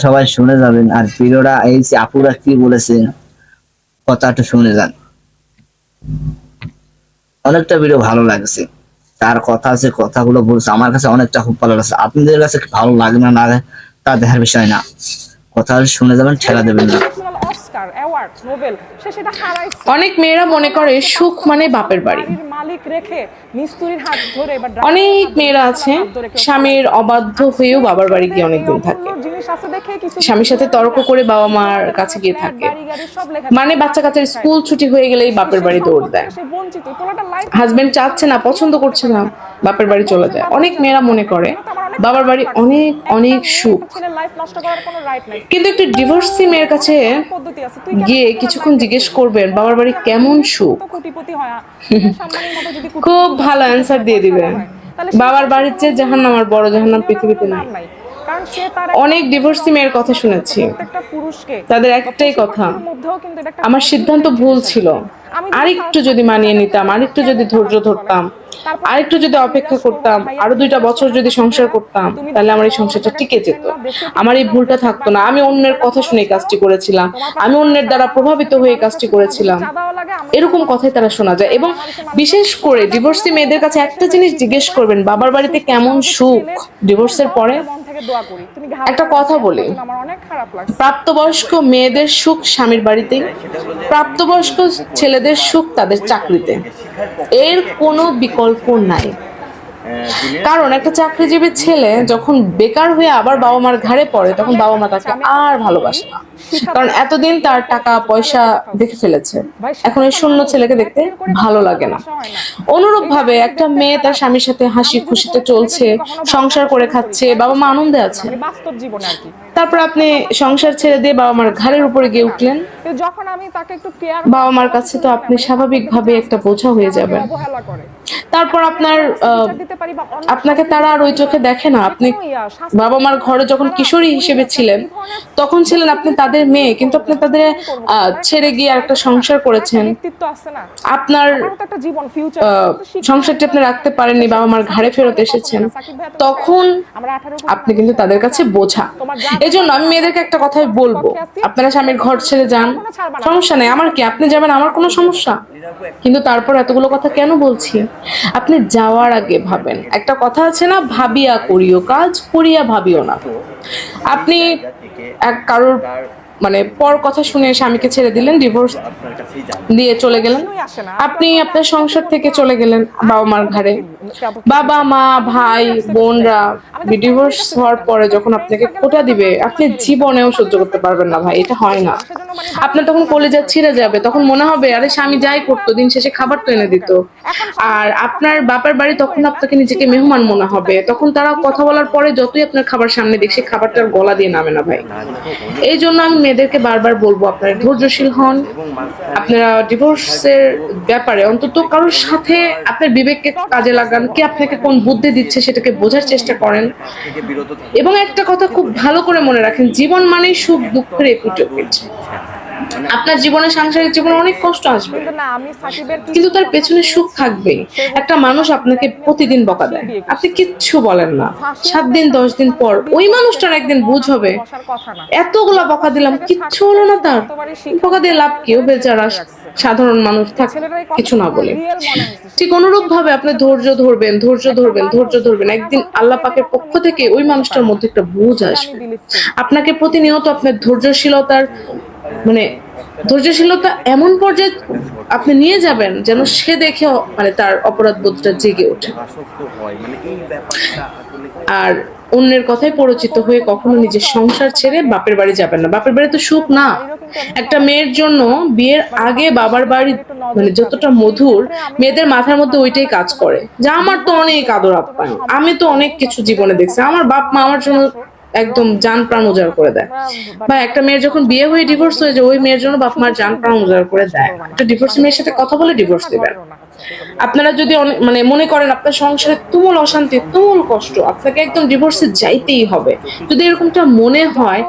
সবাই শুনে যাবেন। আর প্রিয়রা এই যে আপুরা কি বলেছে কথাটা শুনে যান। অনেকটা ভিডিও ভালো লাগছে, তার কথা আছে, কথাগুলো বলছে আমার কাছে অনেকটা খুব ভালো লাগছে। আপনাদের কাছে কি ভালো লাগে না লাগে তা দেখার বিষয় না, কথা শুনে যাবেন, ঠেলা দেবেন না। ইন্টারন্যাশনাল অস্কার অ্যাওয়ার্ড নোবেল সে সেটা হারাইছে। অনেক মেয়েরা মনে করে সুখ মানে বাপের বাড়ি। বাড়ির মালিক রেখে মিস্ত্রির হাত ধরে বা অনেক মেয়েরা আছে স্বামীর অবাধ্য হয়েও বাবার বাড়ি গিয়ে অনেকদিন থাকে, জিনিস আছে দেখে কিছু স্বামীর সাথে তর্ক করে বাবা মার কাছে গিয়ে থাকে, মানে বাচ্চা কাচ্চার স্কুল ছুটি হয়ে গেলেই বাপের বাড়ি দৌড় দেয়। বঞ্চিত পোলাটা লাইফ হাজবেন্ড চাচ্ছে না, পছন্দ করছে না, বাপের বাড়ি চলে যায়। অনেক মেয়েরা মনে করে বাবার বাড়ি অনেক অনেক সুখ, ছেলের লাইফ নষ্ট করার কোনো রাইট নাই। কিন্তু একটি ডিভোর্সি মেয়ের কাছে পদ্ধতি আছে, তুই গিয়ে কিছুক্ষণ জিজ্ঞেস করবেন বাবার বাড়ি কেমন সুখ, কোটিপতি হয় সম্মানের মতো যদি খুব ভালো অ্যান্সার দিয়ে দিবে। বাবার বাড়ির চেয়ে জাহান্নাম আর বড় জাহান্নাম পৃথিবীতে নাই। কারণ সে তার অনেক ডিভোর্সি মেয়ের কথা শুনেছি, প্রত্যেকটা পুরুষকে তাদের একটাই কথা, মধ্যেও কিন্তু এটা একটা আমার সিদ্ধান্ত ভুল ছিল, আরেকটু যদি মানিয়ে নিতাম, আরেকটু যদি ধৈর্য ধরতাম, আরেকটু যদি অপেক্ষা করতাম, আরো 2টা বছর যদি সংসার করতাম, তাহলে আমার এই সংসারটা টিকে যেত, আমার এই ভুলটা থাকতো না। আমি অন্যের কথা শুনে এই কাজটি করেছিলাম, আমি অন্যের দ্বারা প্রভাবিত হয়ে কাজটি করেছিলাম, এরকম কথাই তারা শোনা যায়। এবং বিশেষ করে ডিভোর্সি মেয়েদের কাছে একটা জিনিস জিজ্ঞেস করবেন, বাবার বাড়িতে কেমন সুখ ডিভোর্সের পরে। একটা কথা বলি, প্রাপ্তবয়স্ক মেয়েদের সুখ স্বামীর বাড়িতেই, প্রাপ্তবয়স্ক ছেলেদের সুখ তাদের চাকরিতে, এর কোনো বিকল্প নাই। কারণ একটা চাকরিজীবী ছেলে যখন বেকার হয়ে আবার বাবা মার ঘাড়ে পড়ে, তখন বাবা মা তাকে আর ভালোবাসে না, কারণ এতদিন তার টাকা পয়সা দেখে ফেলেছে, এখন এই শূন্য ছেলেকে দেখতে ভালো লাগে না। অনুরূপ ভাবে একটা মেয়ে তার স্বামীর সাথে হাসি খুশিতে চলছে, সংসার করে খাচ্ছে, বাবা মা আনন্দে আছে, বাস্তব জীবনে আর কি। তারপর আপনি সংসার ছেড়ে দিয়ে বাবা মার ঘাড়ের উপরে গিয়ে উঠলেন, যখন আমি তাকে একটু কেয়ার বাবা মার কাছে তো আপনি স্বাভাবিকভাবে একটা বোঝা হয়ে যাবেন। অবহেলা করে, তারপর আপনাকে তারা আর ওই চোখে দেখে না। আপনি বাবা মার ঘরে যখন কিশোরী হিসেবে ছিলেন, তখন ছিলেন আপনি তাদের মেয়ে, কিন্তু আপনি তাদের ছেড়ে গিয়ে একটা সংসার করেছেন, আপনার সংসারটি আপনি রাখতে পারেননি, বাবা মার ঘাড়ে ফেরত এসেছেন, তখন আপনি কিন্তু তাদের কাছে বোঝা। এই জন্য আমি মেয়েদেরকে একটা কথাই বলবো, আপনারা স্বামীর ঘর ছেড়ে যান, সমস্যা নেই, আমার কি, আপনি যাবেন, আমার কোনো সমস্যা, কিন্তু তারপর এতগুলো কথা কেন বলছি, আপনি যাওয়ার আগে ভাবেন। একটা কথা আছে না, ভাবিয়া করিও কাজ, করিয়া ভাবিও না। আপনি এক কারোর মানে পর কথা শুনে স্বামীকে ছেড়ে দিলেন, ডিভোর্স দিয়ে চলে গেলেন, আপনি আপনার সংসার থেকে চলে গেলেন বাবা মার ঘাড়ে, বাবা মা ভাই বোনরা ডিভোর্স হওয়ার পরে যখন আপনাকে খোঁটা দিবে, আপনি জীবনেও সহ্য করতে পারবেন না ভাই, এটা হয় না। আপনার তখন কলেজা ছিঁড়ে যাবে, তখন মনে হবে আরে স্বামী যাই করতো দিন শেষে খাবার তো এনে দিত। আর আপনার বাপের বাড়ি তখন আপনাকে নিজেকে মেহমান মনে হবে, তখন তারা কথা বলার পরে যতই আপনার খাবার সামনে দেখছে, খাবারটার গলা দিয়ে নামে না ভাই। এই জন্য আমি মেয়েদেরকে বারবার বলবো, আপনারা ধৈর্যশীল হন, আপনারা ডিভোর্সের ব্যাপারে অন্তত কারোর সাথে আপনার বিবেককে কাজে লাগান, কে আপনাকে কোন বুদ্ধি দিচ্ছে সেটাকে বোঝার চেষ্টা করেন। এবং একটা কথা খুব ভালো করে মনে রাখেন, জীবন মানেই সুখ দুঃখের এপিঠ। আপনার জীবনে সাংসারিক জীবনে অনেক কষ্ট আসবে, কিন্তু তার পেছনে সুখ থাকবে। একটা মানুষ আপনাকে প্রতিদিন বকা দেয়, আপনি কিচ্ছু বলেন না, 7 দিন 10 দিন পর ওই মানুষটার একদিন বুঝ হবে, এতগুলা বকা দিলাম কিচ্ছু হলো না, তার বকা দিয়ে লাভ কি, ও বেচারা সাধারণ মানুষ, থাক কিছু না বলে। ঠিক অনুরূপ ভাবে আপনি ধৈর্য ধরবেন, ধৈর্য ধরবেন, ধৈর্য ধরবেন, একদিন আল্লাহ পাকের পক্ষ থেকে ওই মানুষটার মধ্যে একটা বুঝ আসবে। আপনাকে প্রতিনিয়ত আপনার ধৈর্যশীলতার মানে ধৈর্যশীলতা এমন পর্যায়ে আপনি নিয়ে যাবেন যেন সে দেখে মানে তার অপরাধ বোধটা জেগে ওঠে। আর অন্যের কথায় পরিচিত হয়ে কখনো নিজের সংসার ছেড়ে বাপের বাড়ি যাবেন না। বাপের বাড়ি তো সুখ না। একটা মেয়ের জন্য বিয়ের আগে বাবার বাড়ি মানে যতটা মধুর, মেয়েদের মাথার মধ্যে ওইটাই কাজ করে যে আমার তো অনেক আদর আপ্যায়ন, আমি তো অনেক কিছু জীবনে দেখছি, আমার বাপ মা আমার জন্য একদম জান প্রাণ উজাড় করে দেয়। বা একটা মেয়ের যখন বিয়ে হয়ে ডিভোর্স হয়ে যায়, ওই মেয়ের জন্য বাপ মার জান প্রাণ উজাড় করে দেয়। একটা ডিভোর্স মেয়ের সাথে কথা বলে ডিভোর্স দিবেন, আপনারা যদি মানে মনে করেন আপনার সংসারে তুমুল অশান্তি, তুমুল কষ্ট, আপনাকে একদম ডিভোর্সে যাইতেই হবে, যদি এরকমটা মনে হয়,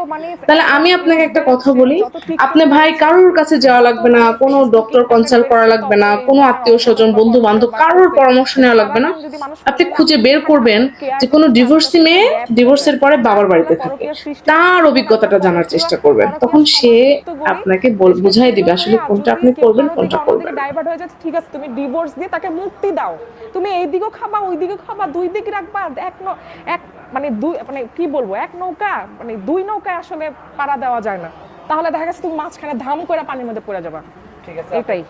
তাহলে আমি আপনাকে একটা কথা বলি, আপনি ভাই কারোর কাছে যাওয়া লাগবে না, কোনো ডক্টর কনসাল্ট করা লাগবে না, কোনো আত্মীয় স্বজন বন্ধু বান্ধব কারোর পরামর্শ নেওয়া লাগবে না। আপনি খুঁজে বের করবেন যে কোনো ডিভোর্সি মেয়ে ডিভোর্সের পরে বাবার বাড়িতে থাকে, তার অভিজ্ঞতাটা জানার চেষ্টা করবেন, তখন সে আপনাকে বুঝাই দিবে আসলে কোনটা আপনি করবেন কোনটা করবেন। ডাইভার্ট হয়ে যাচ্ছে, ঠিক আছে তুমি ডিভোর্স দিয়ে তাকে মুক্তি দাও, তুমি এই দিকেও খাবা ওই দিকে খাবা, দুই দিকে রাখবা, এক মানে দুই মানে কি বলবো, এক নৌকা মানে দুই নৌকায় আসলে পাড়া দেওয়া যায় না, তাহলে দেখা গেছে তুমি মাঝখানে ধাম করে পানির মধ্যে পড়ে যাবা। ঠিক আছে, এটাই।